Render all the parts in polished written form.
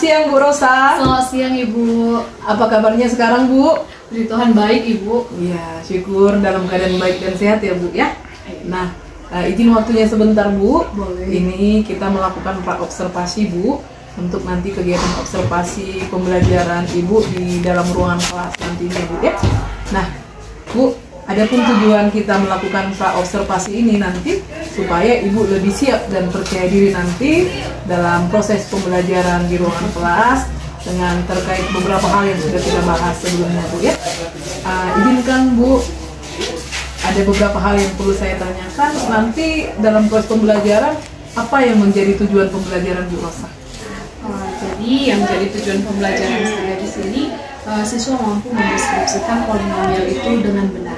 siang Bu Rosa. Selamat siang Ibu. Apa kabarnya sekarang Bu? Puji Tuhan baik Ibu. Iya, syukur dalam keadaan baik dan sehat ya Bu ya. Nah, izin waktunya sebentar Bu. Boleh. Ini kita melakukan pra-observasi Bu untuk nanti kegiatan observasi pembelajaran Ibu di dalam ruangan kelas nantinya Bu ya. Nah, Bu, adapun tujuan kita melakukan pra-observasi ini nanti supaya Ibu lebih siap dan percaya diri nanti dalam proses pembelajaran di ruangan kelas dengan terkait beberapa hal yang sudah kita bahas sebelumnya Bu ya. Izinkan Bu, ada beberapa hal yang perlu saya tanyakan nanti dalam proses pembelajaran. Apa yang menjadi tujuan pembelajaran Bu Rosa? Jadi yang menjadi tujuan pembelajaran saya di sini, siswa mampu mendeskripsikan polinomial itu dengan benar.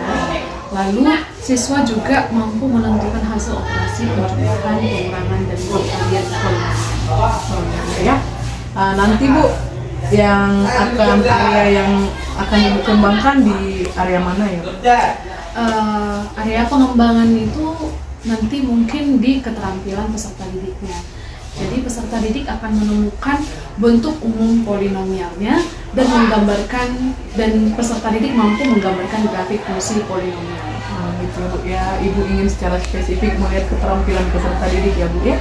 Lalu siswa juga mampu menentukan hasil operasi penjumlahan, pengurangan, dan pembagian polinomial. Ya, nanti Bu, yang akan area yang akan Ibu kembangkan di area mana ya? Area pengembangan itu nanti mungkin di keterampilan peserta didiknya. Jadi peserta didik akan menemukan bentuk umum polinomialnya dan menggambarkan, dan peserta didik mampu menggambarkan grafik fungsi polinomial. Gitu Bu ya, Ibu ingin secara spesifik melihat keterampilan peserta didik ya Bu ya.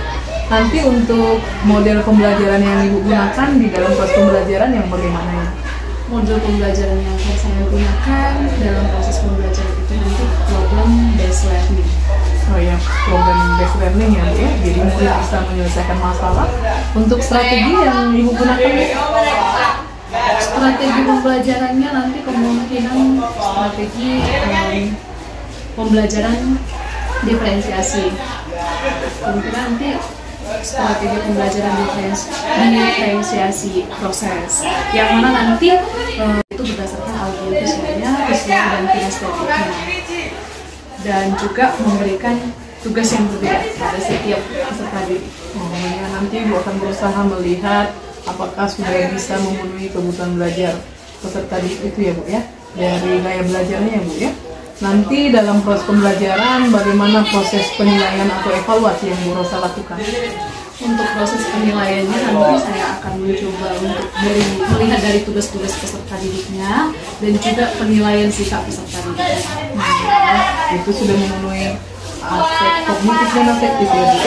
Nanti untuk model pembelajaran yang Ibu gunakan di dalam proses pembelajaran yang bagaimana ya? Modul pembelajaran yang akan saya gunakan dalam proses pembelajaran itu nanti problem based learning. Oh ya, program based learning ya Bu ya. Jadi murid bisa menyelesaikan masalah. Untuk strategi yang Ibu gunakan, Strategi pembelajarannya nanti kemungkinan strategi pembelajaran diferensiasi. Kemungkinan nanti strategi pembelajaran diferensiasi proses, yang mana nanti itu berdasarkan audiovisualnya, visual dan kinestetiknya, dan juga memberikan tugas yang berbeda pada setiap peserta didik. ya, nanti Ibu akan berusaha melihat apakah sudah bisa memenuhi kebutuhan belajar peserta didik itu ya Bu ya, dari gaya belajarnya ya Bu ya. Nanti dalam proses pembelajaran bagaimana proses penilaian atau evaluasi yang Bu Rosa lakukan? Untuk proses penilaiannya nanti saya akan mencoba untuk melihat dari tugas-tugas peserta didiknya dan juga penilaian sikap peserta didiknya. Itu sudah memenuhi aspek kognitif dan afektif ya Bu.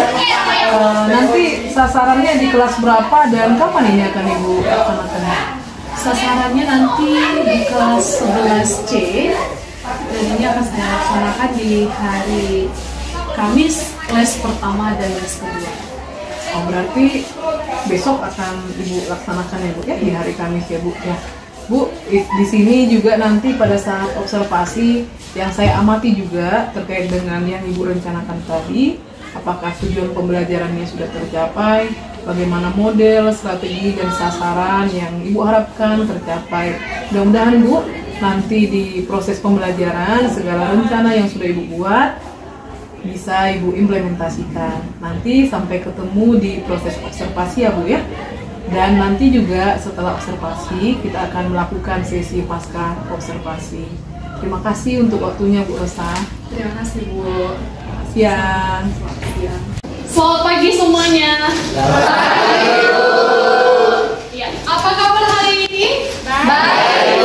Nanti sasarannya di kelas berapa dan kapan ini akan Ibu laksanakan? Sasarannya nanti di kelas 11C dan ini akan saya laksanakan di hari Kamis, les pertama dan les kedua. Oh, berarti besok akan Ibu laksanakan ya Bu ya, di hari Kamis ya Bu ya. Bu, di sini juga nanti pada saat observasi yang saya amati juga terkait dengan yang Ibu rencanakan tadi, apakah tujuan pembelajarannya sudah tercapai, bagaimana model, strategi, dan sasaran yang Ibu harapkan tercapai. Mudah-mudahan Bu, nanti di proses pembelajaran segala rencana yang sudah Ibu buat bisa Ibu implementasikan. Nanti sampai ketemu di proses observasi ya Bu ya. Dan nanti juga setelah observasi kita akan melakukan sesi pasca observasi. Terima kasih untuk waktunya Bu Rosa. Terima kasih Bu. Siang. Selamat pagi semuanya. Ya, apa kabar hari ini? Baik.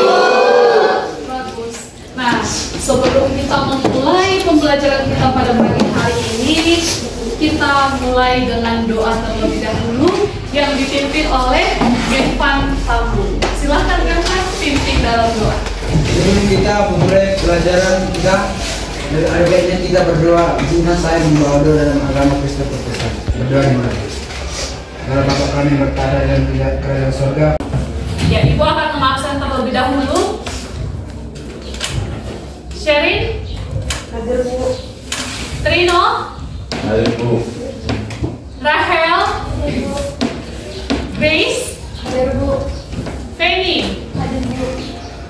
Bagus. Nah, sebelum kita memulai pembelajaran kita pada pagi hari ini, kita mulai dengan doa terlebih dahulu yang dipimpin oleh Irfan Tambun. Silahkan Irfan pimpin dalam doa. Sebelum kita memulai pelajaran kita, ada baiknya kita berdoa. Izinkan saya membawa doa dalam agama Kristen Protestan. Berdoa dimulai. Karena Bapa kami berada dan di kerajaan surga. Ya, Ibu akan mengabsen terlebih dahulu. Sherin, Hadir Bu. Trino, Hadir Bu. Rahel, Grace, Hadir Bu. Penny, Hadir Bu.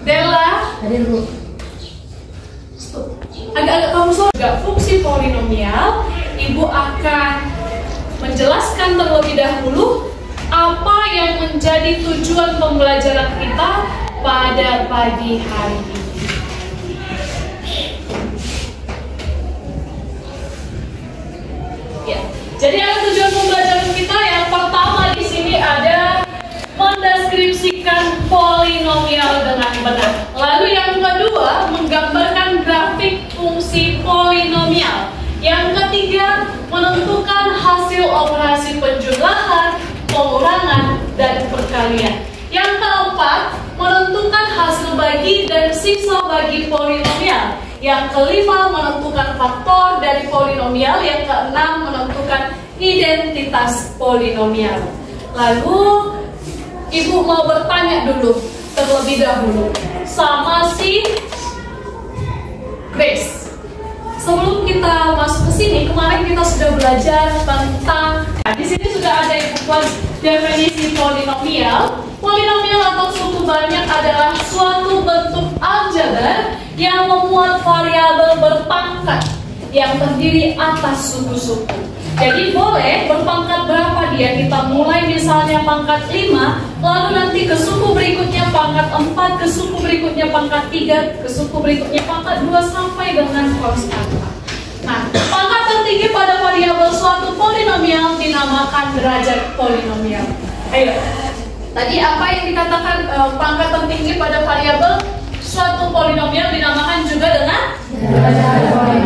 Della, Hadir Bu. agak-agak kamu juga fungsi polinomial. Ibu akan menjelaskan terlebih dahulu apa yang menjadi tujuan pembelajaran kita pada pagi hari ini. Ya, jadi ada tujuan pembelajaran kita yang pertama di sini ada menggambarkan grafik fungsi polinomial. Yang ketiga, menentukan hasil operasi penjumlahan, pengurangan, dan perkalian. Yang keempat, menentukan hasil bagi dan sisa bagi polinomial. Yang kelima, menentukan faktor dari polinomial. Yang keenam, menentukan identitas polinomial. Lalu, Ibu mau bertanya dulu, terlebih dahulu, sama si Grace. Sebelum kita masuk ke sini, kemarin kita sudah belajar tentang, di sini sudah ada Ibu buat definisi polinomial. Polinomial atau suku banyak adalah suatu bentuk aljabar yang memuat variabel berpangkat yang terdiri atas suku-suku. Jadi boleh berpangkat berapa dia, kita mulai misalnya pangkat 5, lalu nanti ke suku berikutnya pangkat 4, ke suku berikutnya pangkat 3, ke suku berikutnya pangkat 2 sampai dengan konstanta. Nah, pangkat tertinggi pada variabel suatu polinomial dinamakan derajat polinomial. Ayo, tadi apa yang dikatakan pangkat tertinggi pada variabel suatu polinomial dinamakan juga dengan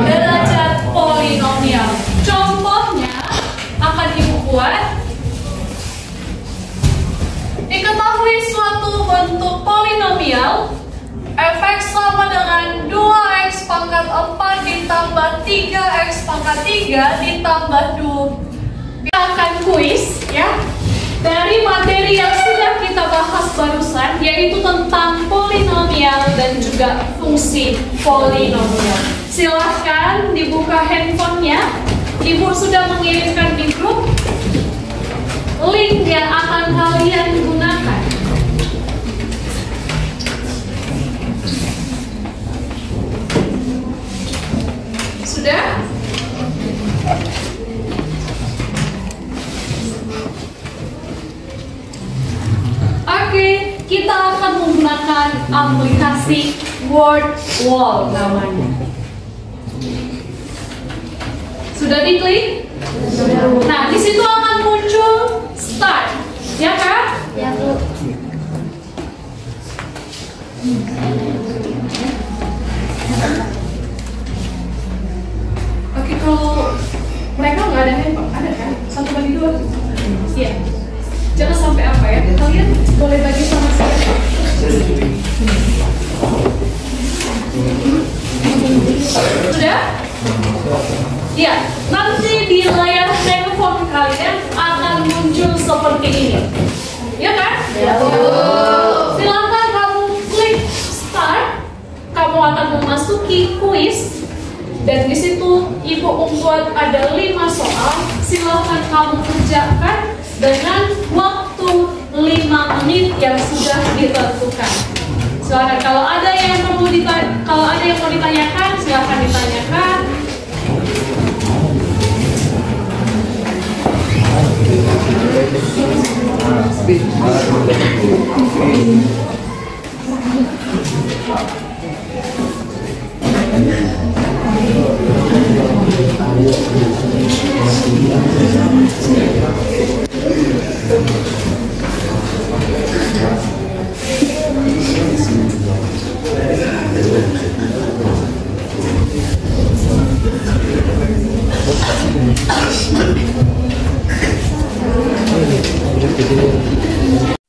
derajat polinomial. Contohnya akan Ibu buat. Diketahui suatu bentuk polinomial f(x) sama dengan 2x pangkat 4 ditambah 3x pangkat 3 ditambah 2. Kita akan kuis ya dari materi yang sudah kita bahas barusan, yaitu tentang polinomial dan juga fungsi polinomial. Silahkan dibuka handphonenya. Ibu sudah mengirimkan di grup link yang akan kalian gunakan. Sudah? Oke, kita akan menggunakan aplikasi Word Wall namanya. Sudah diklik? Nah, di situ akan muncul start, ya kan? Ya, Bu. Oke, kalau mereka nggak ada handphone, ada kan? 1/2. Iya. Jangan sampai apa ya? Kalian boleh bagi sama saya. Sudah? Ya, nanti di layar handphone kalian akan muncul seperti ini. Ya kan? Ya, Bu. Silakan kamu klik start. Kamu akan memasuki kuis. Dan di situ Ibu membuat ada 5 soal. Silakan kamu kerjakan dengan waktu 5 menit yang sudah ditentukan. Silakan kalau ada yang mau ditanyakan, silakan ditanyakan.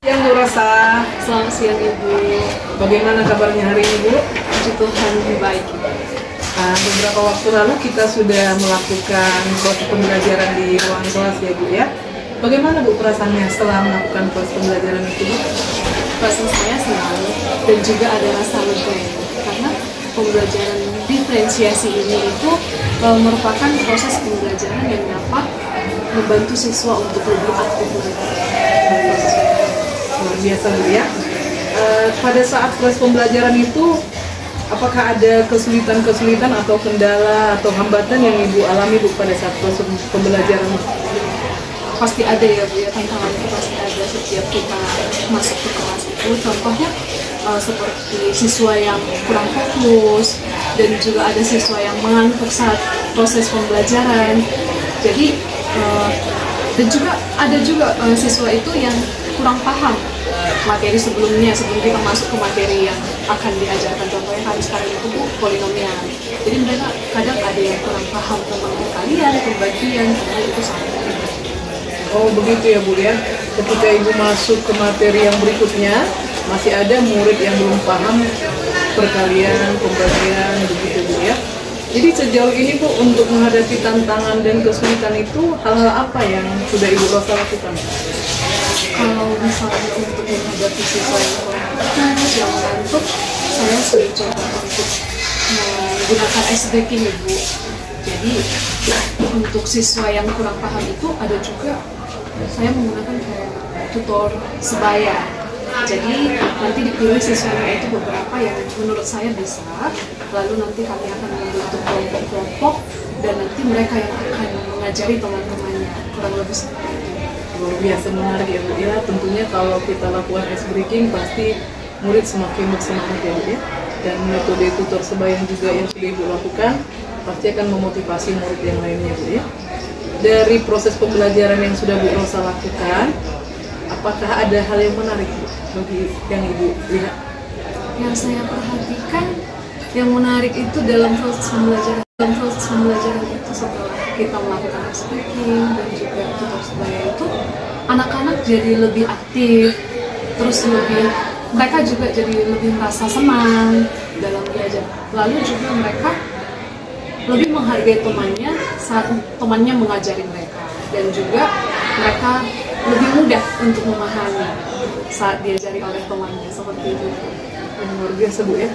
Yang Bu Rosa, Selamat siang, Ibu. bagaimana kabarnya hari ini, Bu? Puji Tuhan lebih baik. Beberapa waktu lalu kita sudah melakukan proses pembelajaran di ruang kelas ya, Bu ya. Bagaimana Bu perasaannya setelah melakukan proses pembelajaran itu, Bu? Perasaan saya senang dan juga ada rasa lega karena pembelajaran diferensiasi ini itu merupakan proses pembelajaran yang dapat membantu siswa untuk lebih aktif lagi. Luar biasa, Bu ya. Pada saat proses pembelajaran itu, apakah ada kesulitan-kesulitan atau kendala atau hambatan yang Ibu alami, Bu, pada saat proses pembelajaran? Pasti ada ya, Bu ya, tantangan itu pasti ada setiap kita masuk ke kelas itu. Contohnya seperti siswa yang kurang fokus dan juga ada siswa yang mengantuk saat proses pembelajaran. Jadi dan juga ada juga siswa itu yang kurang paham materi sebelumnya sebelum kita masuk ke materi yang akan diajarkan. Contohnya kali sekarang itu Bu, polinomial. Jadi mereka kadang ada yang kurang paham tentang perkalian, pembagian, karena itu sama. Oh begitu ya Bu ya. Ketika Ibu masuk ke materi yang berikutnya, masih ada murid yang belum paham perkalian, pembagian, begitu Bu ya. Jadi sejauh ini Bu, untuk menghadapi tantangan dan kesulitan itu, hal-hal apa yang sudah Ibu Rosa lakukan? Kalau misalnya untuk menghadapi siswa yang kurang paham, yang mengantuk, saya sering coba untuk menggunakan ice breaking Ibu. Jadi untuk siswa yang kurang paham itu ada juga saya menggunakan kayak tutor sebaya. Jadi nanti dipilih siswanya itu beberapa yang menurut saya bisa, lalu nanti kami akan membentuk kelompok-kelompok dan nanti mereka yang akan mengajari teman-temannya, kurang lebih seperti itu. Luar biasa menarik ya Bu ya. Tentunya kalau kita lakukan ice breaking pasti murid semakin bersemangat ya Bu ya. Dan metode tutor sebaya juga yang sudah Ibu lakukan pasti akan memotivasi murid yang lainnya Bu ya. Dari proses pembelajaran yang sudah Bu Rosa lakukan, apakah ada hal yang menarik Bu bagi yang Ibu lihat? Yang saya perhatikan yang menarik itu dalam proses pembelajaran itu setelah kita melakukan ice breaking dan juga tutor sebaya itu, anak-anak jadi lebih aktif, terus mereka juga jadi lebih merasa senang dalam belajar. Lalu juga mereka lebih menghargai temannya saat temannya mengajari mereka, dan juga mereka lebih mudah untuk memahami saat diajari oleh temannya, seperti itu. Luar biasa Bu ya.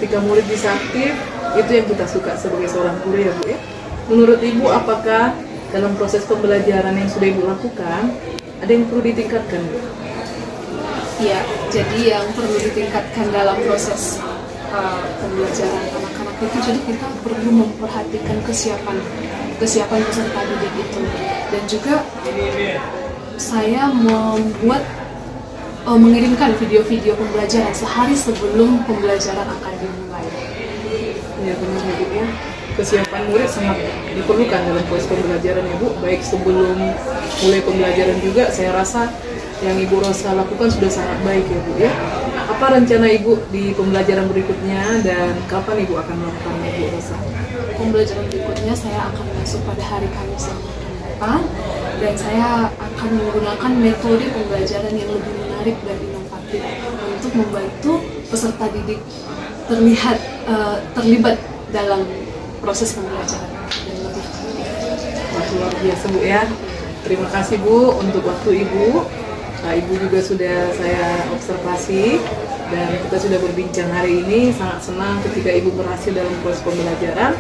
Ketika murid bisa aktif, itu yang kita suka sebagai seorang guru ya Bu ya. Menurut Ibu, apakah dalam proses pembelajaran yang sudah Ibu lakukan, ada yang perlu ditingkatkan Bu? Ya, jadi yang perlu ditingkatkan dalam proses pembelajaran anak-anak itu, jadi kita perlu memperhatikan kesiapan peserta didik itu, dan juga saya mengirimkan video-video pembelajaran sehari sebelum pembelajaran akan dimulai. Ya benar ya Bu ya. Kesiapan murid sangat diperlukan dalam proses pembelajaran ya Bu. Baik sebelum mulai pembelajaran juga, saya rasa yang Ibu Rosa lakukan sudah sangat baik ya Bu ya. Apa rencana Ibu di pembelajaran berikutnya dan kapan Ibu akan melakukannya Bu Rosa? Pembelajaran berikutnya saya akan masuk pada hari Kamis yang akan datang, dan saya akan menggunakan metode pembelajaran yang lebih menarik dan inovatif untuk membantu peserta didik terlibat dalam proses pembelajaran dan lebih. Luar biasa Bu ya. Terima kasih Bu untuk waktu Ibu. Ibu juga sudah saya observasi dan kita sudah berbincang hari ini. Sangat senang ketika Ibu berhasil dalam proses pembelajaran.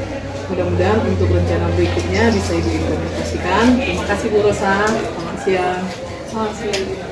Mudah-mudahan untuk rencana berikutnya bisa Ibu implementasikan. Terima kasih Bu Rosa. Selamat siang. Selamat siang.